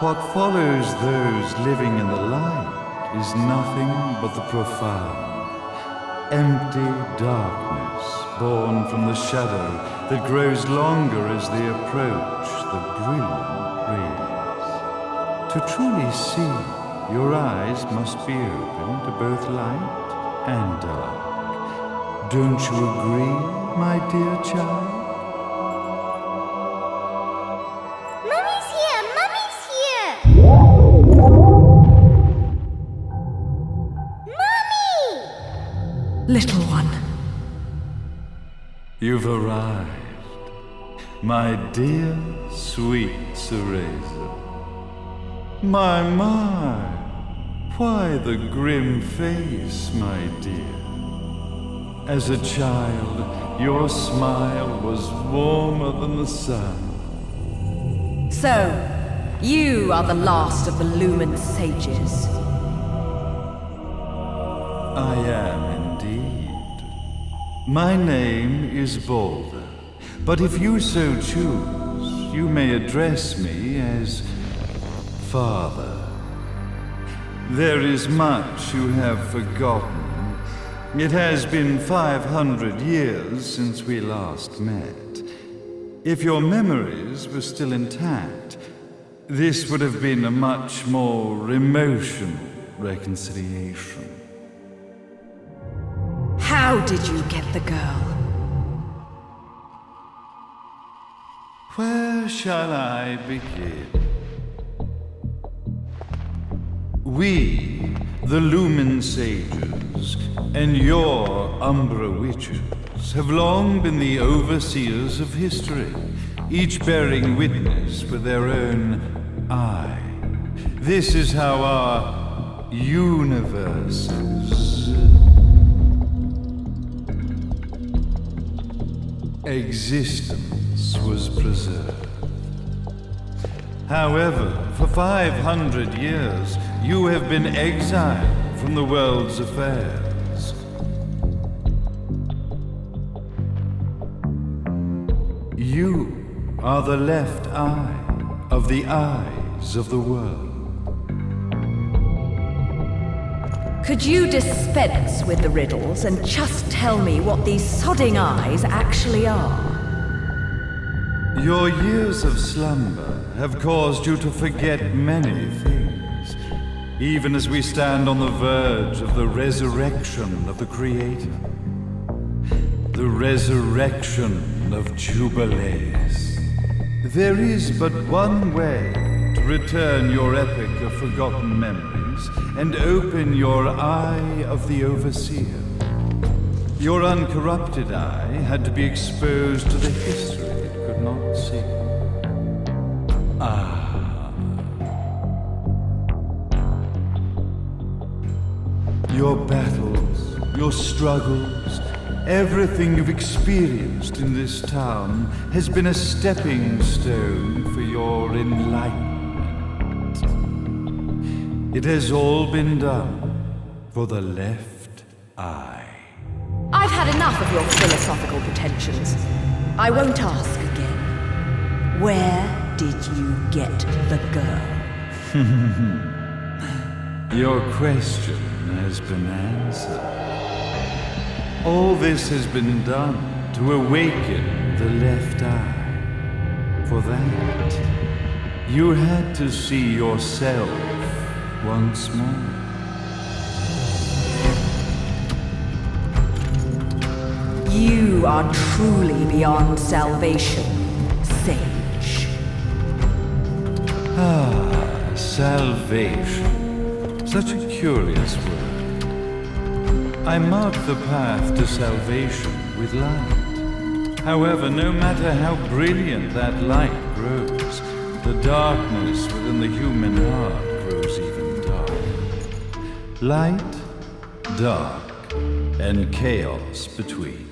What follows those living in the light is nothing but the profound, empty darkness born from the shadow that grows longer as they approach the brilliant rays. To truly see, your eyes must be open to both light and dark. Don't you agree, my dear child? Mummy's here! Mummy's here! Mummy! Little one. You've arrived, my dear, sweet Cereza. My, why the grim face, my dear? As a child, your smile was warmer than the sun. So, you are the last of the Lumen sages. I am indeed. My name is Balder, but if you so choose, you may address me as Father. There is much you have forgotten. It has been 500 years since we last met. If your memories were still intact, this would have been a much more emotional reconciliation. How did you get the girl? Where shall I begin? We, the Lumen Sages, and your Umbra Witches, have long been the overseers of history, each bearing witness with their own eye. This is how our universe's existence was preserved. However, for 500 years, you have been exiled from the world's affairs. You are the left eye of the eyes of the world. Could you dispense with the riddles and just tell me what these sodding eyes actually are? Your years of slumber have caused you to forget many things, even as we stand on the verge of the resurrection of the Creator. The resurrection of Jubileus. There is but one way to return your epic of forgotten memories and open your eye of the Overseer. Your uncorrupted eye had to be exposed to the history it could not see. Your battles, your struggles, everything you've experienced in this town has been a stepping stone for your enlightenment. It has all been done for the left eye. I've had enough of your philosophical pretensions. I won't ask again. Where did you get the girl? Your question has been answered. All this has been done to awaken the left eye. For that, you had to see yourself once more. You are truly beyond salvation, sage. Salvation. Such a curious word. I mark the path to salvation with light. However, no matter how brilliant that light grows, the darkness within the human heart grows even darker. Light, dark, and chaos between.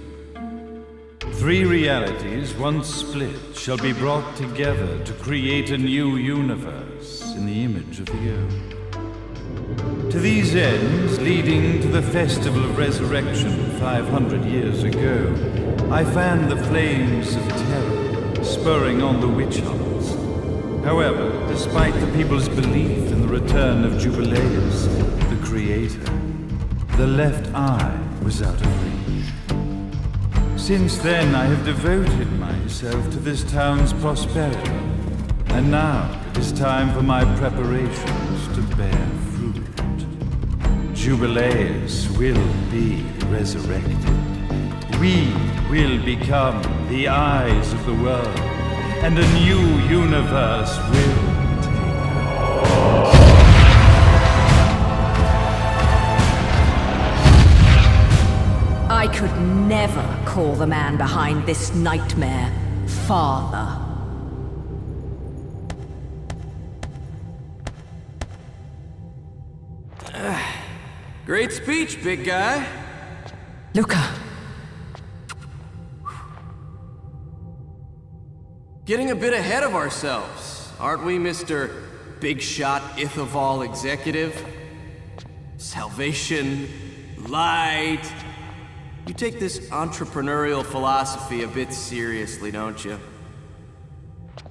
Three realities, once split, shall be brought together to create a new universe in the image of the earth. To these ends, leading to the Festival of Resurrection 500 years ago, I fanned the flames of terror, spurring on the witch hunts. However, despite the people's belief in the return of Jubileus, the creator, the left eye was out of reach. Since then, I have devoted myself to this town's prosperity, and now it is time for my preparations to bear fruit. Jubileus will be resurrected. We will become the eyes of the world, and a new universe will take place. I could never call the man behind this nightmare father. Great speech, big guy. Luca. Getting a bit ahead of ourselves, aren't we, Mr. Big Shot Ithaval Executive? Salvation, light. You take this entrepreneurial philosophy a bit seriously, don't you?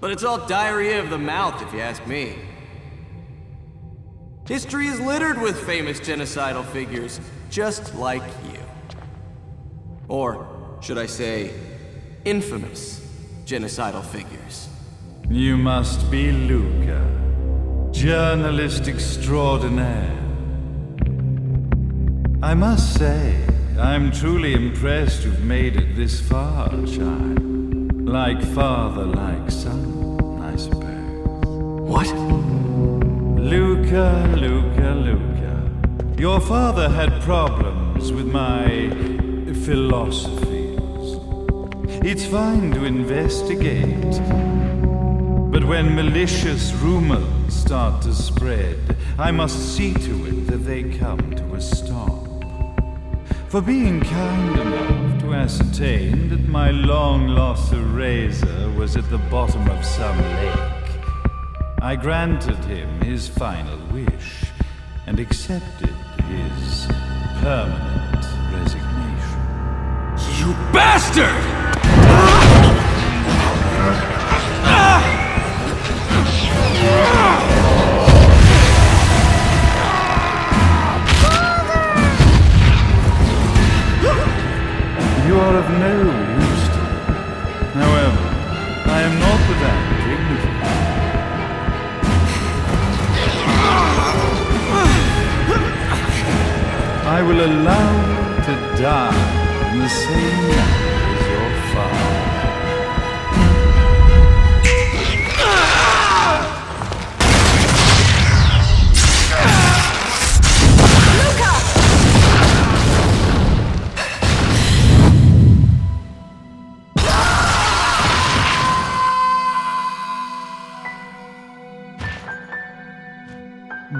But it's all diarrhea of the mouth, if you ask me. History is littered with famous genocidal figures, just like you. Or, should I say, infamous genocidal figures. You must be Luca, journalist extraordinaire. I must say, I'm truly impressed you've made it this far, child. Like father, like son, I suppose. What? Luca. Your father had problems with my philosophies. It's fine to investigate, but when malicious rumors start to spread, I must see to it that they come to a stop. For being kind enough to ascertain that my long-lost eraser was at the bottom of some lake, I granted him his final wish and accepted his permanent resignation. You bastard! You are of no use to me. However, I am not without dignity. I will allow you to die in the same manner as your father.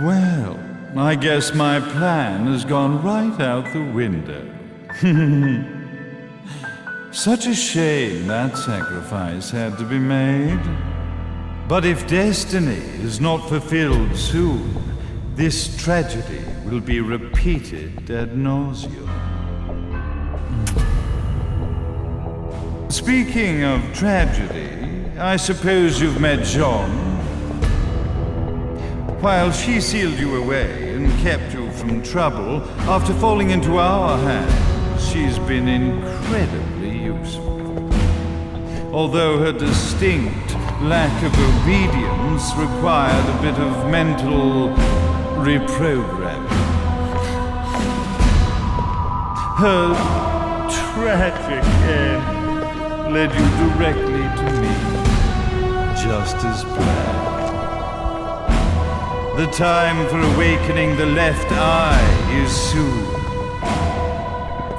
Well, I guess my plan has gone right out the window. Such a shame that sacrifice had to be made. But if destiny is not fulfilled soon, this tragedy will be repeated ad nauseum. Speaking of tragedy, I suppose you've met Jean. While she sealed you away and kept you from trouble, after falling into our hands, she's been incredibly useful. Although her distinct lack of obedience required a bit of mental reprogramming. Her tragic end led you directly to me, just as planned. The time for awakening the left eye is soon.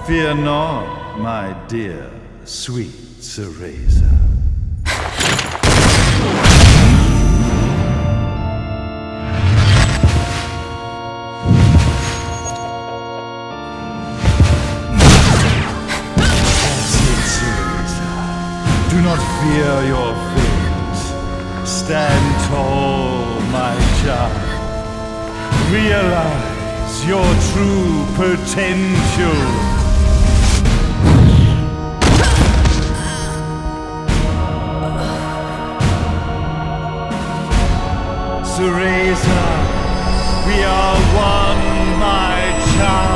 Fear not, my dear, sweet Cereza. Do not fear your fate. Stand tall, my child. Realize your true potential. Teresa. We are one, my child.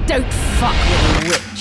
Don't fuck with a witch.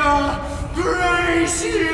Bayonetta, praise you!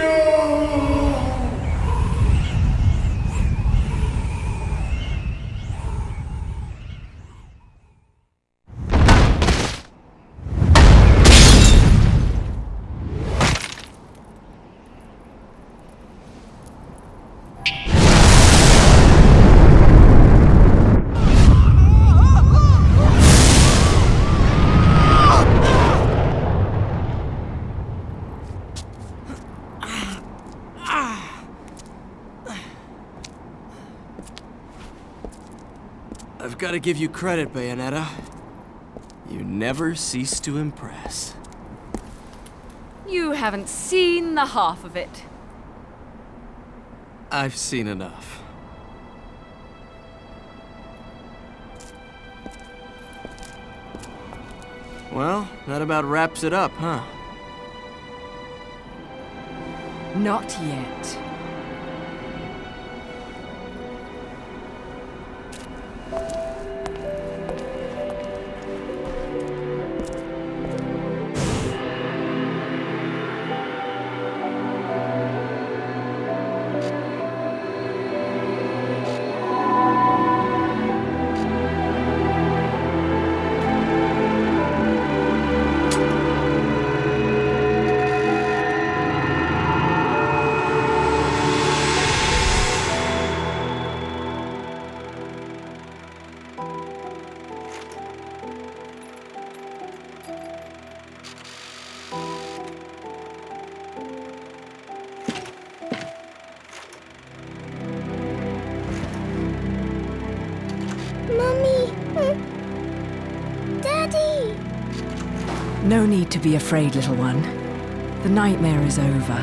I've got to give you credit, Bayonetta. You never cease to impress. You haven't seen the half of it. I've seen enough. Well, that about wraps it up, huh? Not yet. Mummy! Daddy! No need to be afraid, little one. The nightmare is over.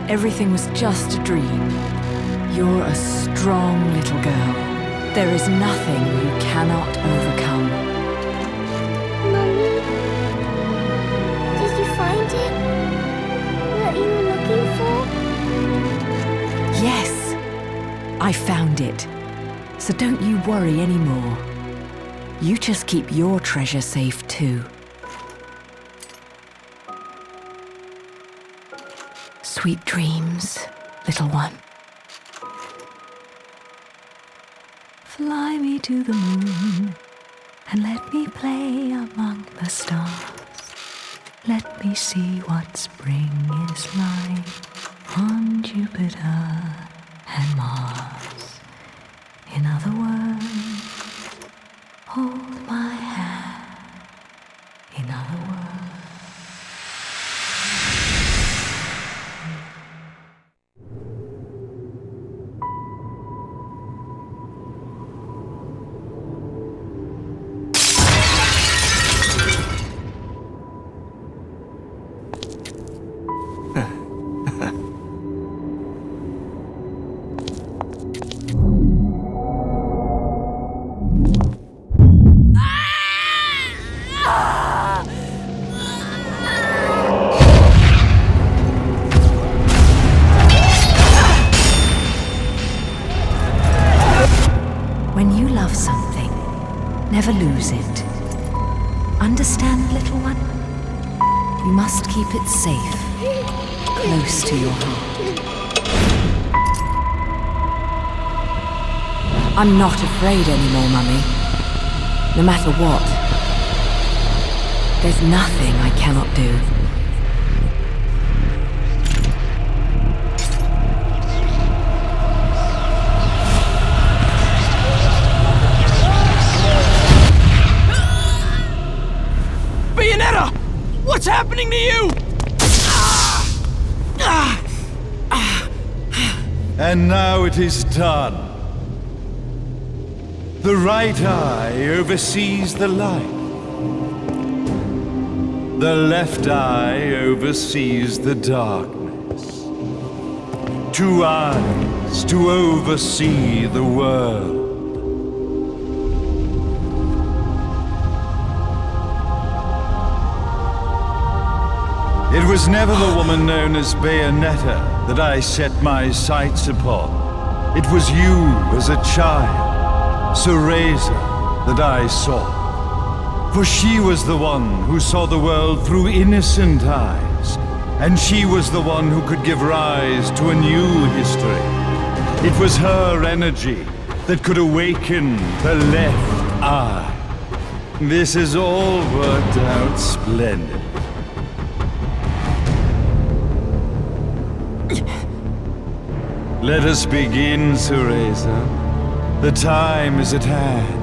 Everything was just a dream. You're a strong little girl. There is nothing you cannot overcome. Mummy? Did you find it? What you were looking for? Yes, I found it. So don't you worry anymore. You just keep your treasure safe too. Sweet dreams, little one. Fly me to the moon and let me play among the stars. Let me see what spring is like on Jupiter and Mars. In other words, hold my hand. In other words. When you love something, never lose it. Understand, little one? You must keep it safe, close to your heart. I'm not afraid anymore, Mummy. No matter what. There's nothing I cannot do. Bayonetta! What's happening to you? And now it is done. The right eye oversees the light. The left eye oversees the darkness. Two eyes to oversee the world. It was never the woman known as Bayonetta that I set my sights upon. It was you as a child, Cereza, that I saw. For she was the one who saw the world through innocent eyes, and she was the one who could give rise to a new history. It was her energy that could awaken the left eye. This has all worked out splendid. Let us begin, Cereza. The time is at hand.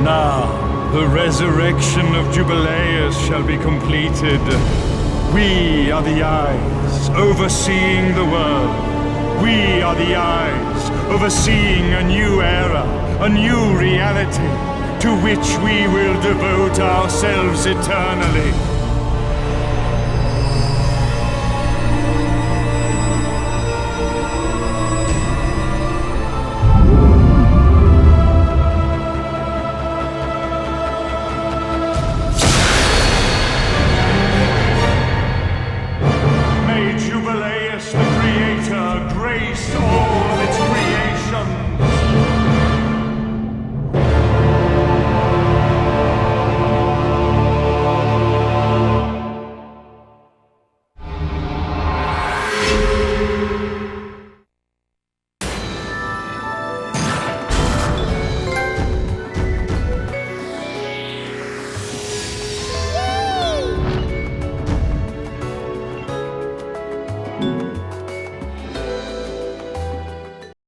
Now, the resurrection of Jubileus shall be completed. We are the eyes overseeing the world. We are the eyes overseeing a new era, a new reality, to which we will devote ourselves eternally.